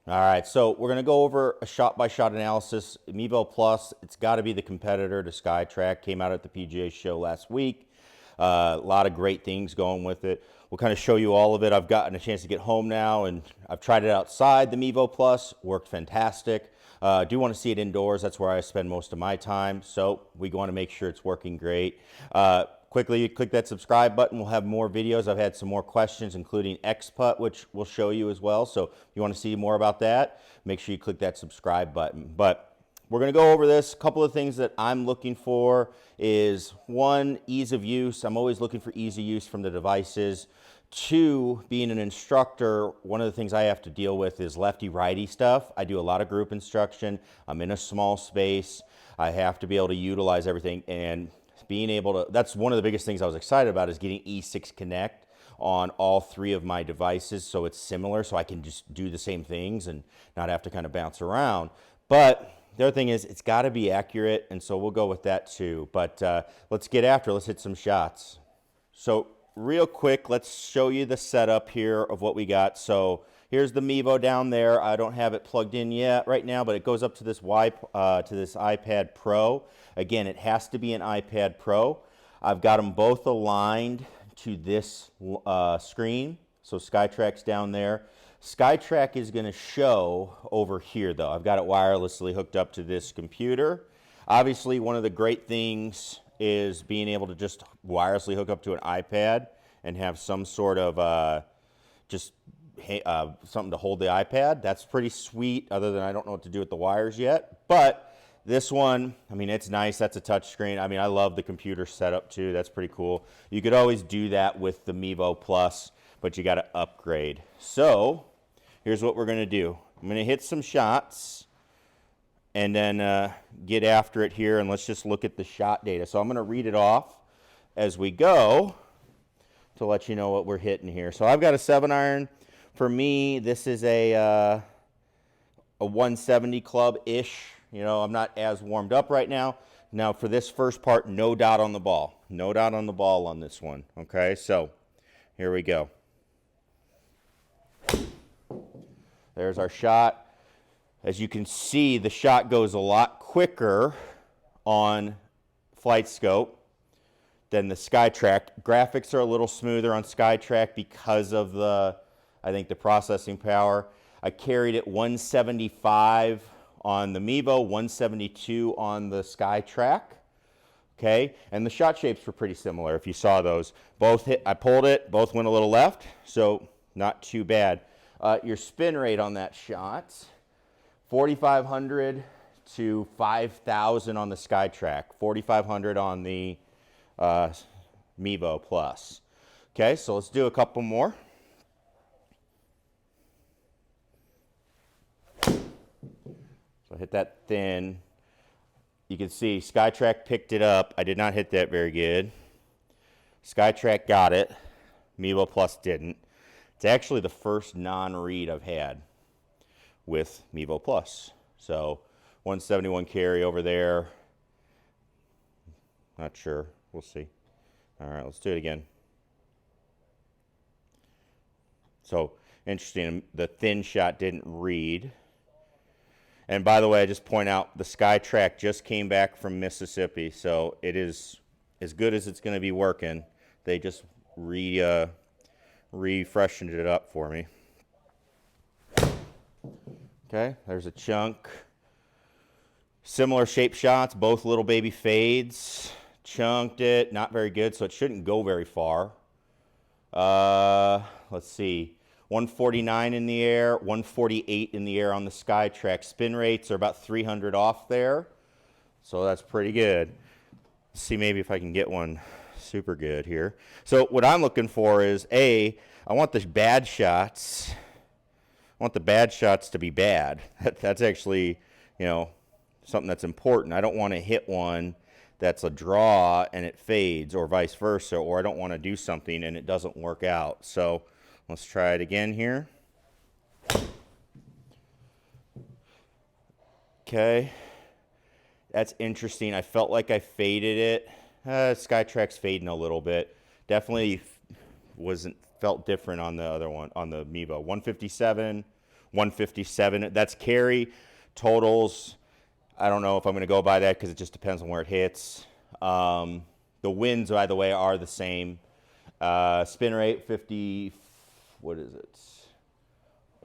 All right, so we're gonna go over a shot-by-shot analysis. Mevo Plus, it's got to be the competitor to SkyTrak. Came out at the PGA show last week. A lot of great things going with it. We'll kind of show you all of it. I've gotten a chance to get home now, and I've tried it outside the Mevo Plus. Worked fantastic. I do want to see it indoors. That's where I spend most of my time. So we want to make sure it's working great. Quickly, click that subscribe button. We'll have more videos. I've had some more questions, including XPUT, which we'll show you as well. So if you want to see more about that, make sure you click that subscribe button. But we're going to go over this. A couple of things that I'm looking for is, one, ease of use. I'm always looking for ease of use from the devices. Two, being an instructor, one of the things I have to deal with is lefty-righty stuff. I do a lot of group instruction. I'm in a small space. I have to be able to utilize everything, and being able to, that's one of the biggest things I was excited about, is getting E6 Connect on all three of my devices, so it's similar, so I can just do the same things and not have to kind of bounce around. But the other thing is, it's got to be accurate, and so we'll go with that too. But let's get after it. Let's hit some shots. So real quick, let's show you the setup here of what we got. So here's the Mevo down there. I don't have it plugged in yet right now, but it goes up to this this iPad Pro. Again, it has to be an iPad Pro. I've got them both aligned to this screen. So SkyTrak's down there. SkyTrak is going to show over here, though. I've got it wirelessly hooked up to this computer. Obviously, one of the great things is being able to just wirelessly hook up to an iPad and have some sort of something to hold the iPad. That's pretty sweet, other than I don't know what to do with the wires yet. But this one, I mean, it's nice. That's a touch screen. I mean, I love the computer setup too. That's pretty cool. You could always do that with the Mevo Plus, but you got to upgrade. So here's what we're going to do. I'm going to hit some shots and then get after it here, and let's just look at the shot data. So I'm going to read it off as we go to let you know what we're hitting here. So I've got a 7-iron. For me, this is a 170 club-ish. You know, I'm not as warmed up right now. Now, for this first part, no dot on the ball. No dot on the ball on this one. Okay, so here we go. There's our shot. As you can see, the shot goes a lot quicker on Flight Scope than the SkyTrak. Graphics are a little smoother on SkyTrak because of I think the processing power. I carried it 175 on the Mevo, 172 on the SkyTrak. Okay, and the shot shapes were pretty similar. If you saw those, both hit. I pulled it, both went a little left, so not too bad. Your spin rate on that shot, 4,500 to 5,000 on the SkyTrak, 4,500 on the Mevo Plus. Okay, so let's do a couple more. So hit that thin. You can see SkyTrak picked it up. I did not hit that very good. SkyTrak got it. Mevo Plus didn't. It's actually the first non-read I've had with Mevo Plus. So 171 carry over there. Not sure. We'll see. All right, let's do it again. So interesting, the thin shot didn't read. And by the way, I just point out the SkyTrak just came back from Mississippi, so it is as good as it's going to be working. They just refreshened it up for me. Okay, there's a chunk. Similar shape shots, both little baby fades. Chunked it, not very good, so it shouldn't go very far. Let's see. 149 in the air, 148 in the air on the SkyTrak. Spin rates are about 300 off there, so that's pretty good. Let's see maybe if I can get one super good here. So what I'm looking for is, I want the bad shots. I want the bad shots to be bad. That's actually, you know, something that's important. I don't want to hit one that's a draw and it fades, or vice versa, or I don't want to do something and it doesn't work out. So let's try it again here. Okay, that's interesting. I felt like I faded it. SkyTrak's fading a little bit. Definitely felt different on the other one, on the Mevo. 157, 157. That's carry. Totals, I don't know if I'm going to go by that because it just depends on where it hits. The winds, by the way, are the same. Spin rate 50, what is it?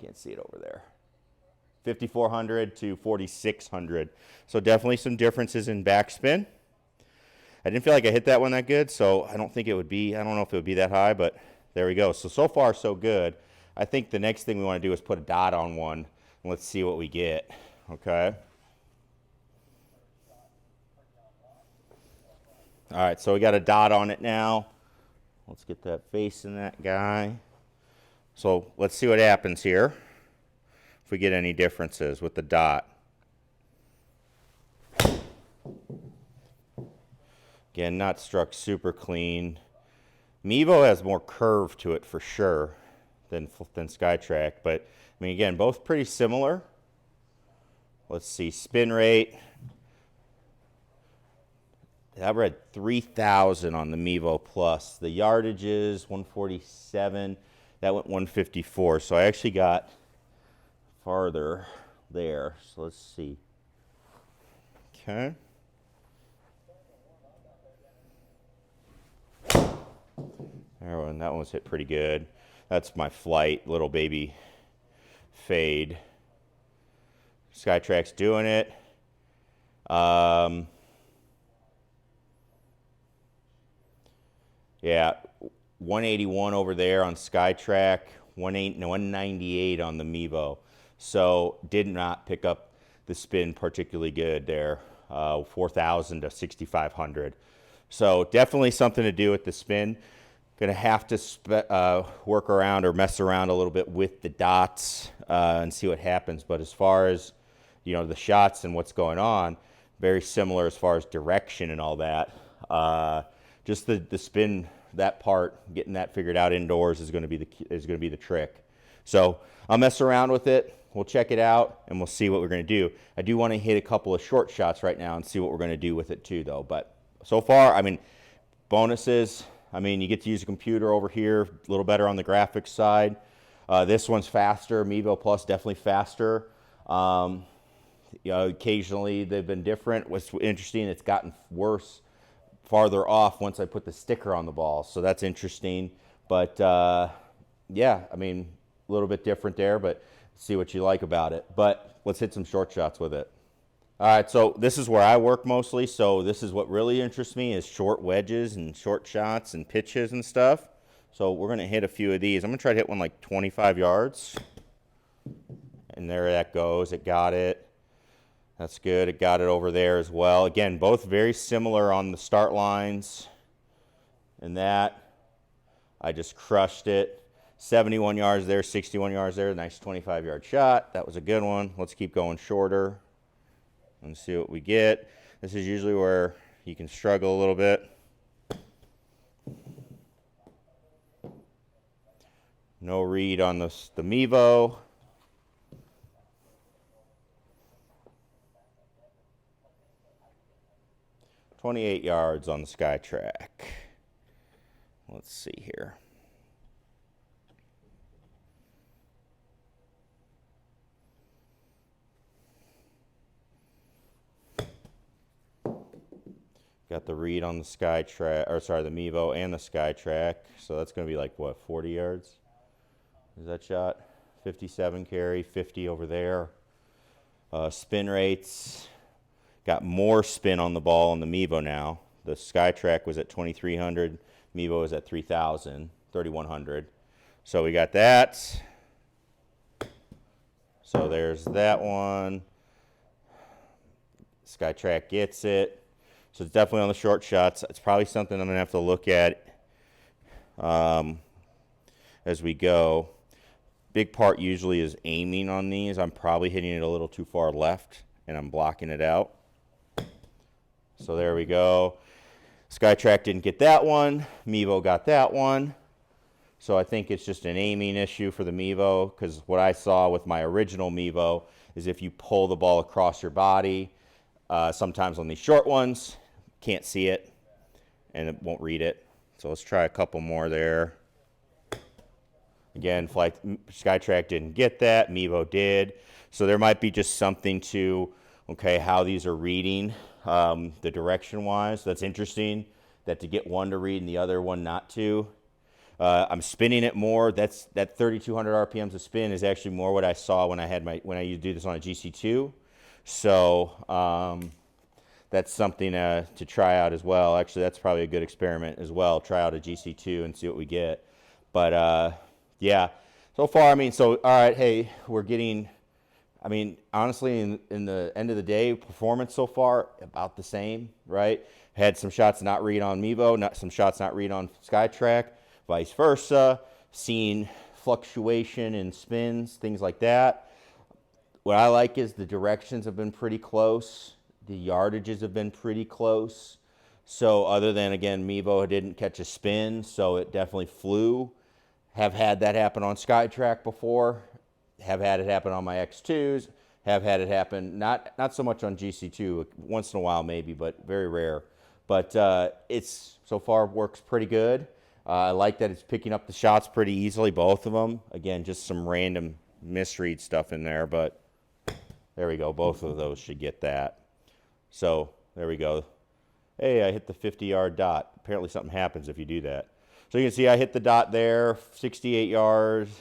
Can't see it over there. 5,400 to 4,600. So definitely some differences in backspin. I didn't feel like I hit that one that good, so I don't think it would be, I don't know if it would be that high, but there we go. So far, so good. I think the next thing we want to do is put a dot on one, and let's see what we get, okay? All right, so we got a dot on it now. Let's get that face in that guy. So let's see what happens here, if we get any differences with the dot. Again, not struck super clean. Mevo has more curve to it for sure than SkyTrak, but I mean, again, both pretty similar. Let's see, spin rate. I read 3,000 on the Mevo Plus. The yardage is 147. That went 154. So I actually got farther there. So let's see. Okay. And that one was hit pretty good. That's my flight, little baby fade. SkyTrak's doing it. Yeah, 181 over there on SkyTrak, 198 on the Mevo. So did not pick up the spin particularly good there, 4,000 to 6,500. So definitely something to do with the spin. Going to have to work around or mess around a little bit with the dots and see what happens. But as far as, you know, the shots and what's going on, very similar as far as direction and all that. Just the spin, that part, getting that figured out indoors is going to be the trick. So I'll mess around with it. We'll check it out and we'll see what we're going to do. I do want to hit a couple of short shots right now and see what we're going to do with it too, though. But so far, I mean, bonuses. I mean, you get to use a computer over here, a little better on the graphics side. This one's faster. Mevo Plus definitely faster. You know, occasionally they've been different. What's interesting, it's gotten worse farther off once I put the sticker on the ball. So that's interesting. But yeah, I mean, a little bit different there, but see what you like about it. But let's hit some short shots with it. All right, so this is where I work mostly. So this is what really interests me is short wedges and short shots and pitches and stuff. So we're going to hit a few of these. I'm going to try to hit one like 25 yards. And there that goes. It got it. That's good. It got it over there as well. Again, both very similar on the start lines. And that, I just crushed it. 71 yards there, 61 yards there. Nice 25-yard shot. That was a good one. Let's keep going shorter and see what we get. This is usually where you can struggle a little bit. No read on the Mevo. .28 yards on the SkyTrak. Let's see here. Got the read on the SkyTrak, or sorry, the Mevo and the SkyTrak. So that's going to be like, what, 40 yards? Is that shot? 57 carry, 50 over there. Spin rates. Got more spin on the ball on the Mevo now. The SkyTrak was at 2,300. Mevo is at 3,000, 3,100. So we got that. So there's that one. SkyTrak gets it. So it's definitely on the short shots. It's probably something I'm going to have to look at as we go. Big part usually is aiming on these. I'm probably hitting it a little too far left, and I'm blocking it out. So there we go. SkyTrak didn't get that one. Mevo got that one. So I think it's just an aiming issue for the Mevo, because what I saw with my original Mevo is if you pull the ball across your body, sometimes on these short ones, can't see it, and it won't read it. So let's try a couple more there. Again, SkyTrak didn't get that. Mevo did. So there might be just something to, okay, how these are reading, the direction-wise. That's interesting, that to get one to read and the other one not to. I'm spinning it more. That 3,200 RPMs of spin is actually more what I saw when I used to do this on a GC2. So that's something to try out as well. Actually, that's probably a good experiment as well. Try out a GC2 and see what we get. But yeah, so far, I mean, so all right, hey, we're getting, I mean, honestly, in the end of the day, performance so far about the same, right? Had some shots not read on Mevo, some shots not read on SkyTrak, vice versa. Seen fluctuation in spins, things like that. What I like is the directions have been pretty close. The yardages have been pretty close. So other than, again, Mevo didn't catch a spin, so it definitely flew. Have had that happen on SkyTrak before. Have had it happen on my X2s. Have had it happen, not so much on GC2, once in a while maybe, but very rare. But it's, so far, works pretty good. I like that it's picking up the shots pretty easily, both of them. Again, just some random misread stuff in there, but there we go. Both of those should get that. So there we go. Hey, I hit the 50-yard dot. Apparently something happens if you do that. So you can see I hit the dot there, 68 yards,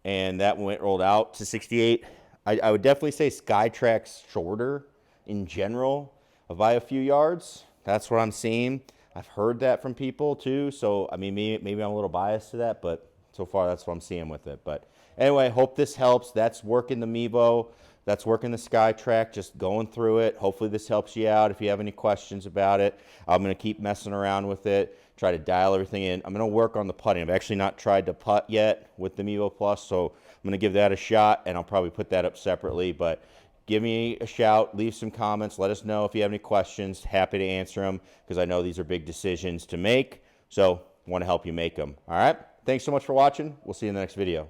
and that rolled out to 68. I would definitely say SkyTrak's shorter in general by a few yards. That's what I'm seeing. I've heard that from people too, so I mean, maybe I'm a little biased to that, but so far that's what I'm seeing with it. But anyway, hope this helps. That's working the Mevo. That's working the SkyTrak, just going through it. Hopefully this helps you out. If you have any questions about it, I'm going to keep messing around with it, try to dial everything in. I'm going to work on the putting. I've actually not tried to putt yet with the Mevo Plus, so I'm going to give that a shot, and I'll probably put that up separately. But give me a shout, leave some comments, let us know if you have any questions. Happy to answer them, because I know these are big decisions to make, so I want to help you make them. All right? Thanks so much for watching. We'll see you in the next video.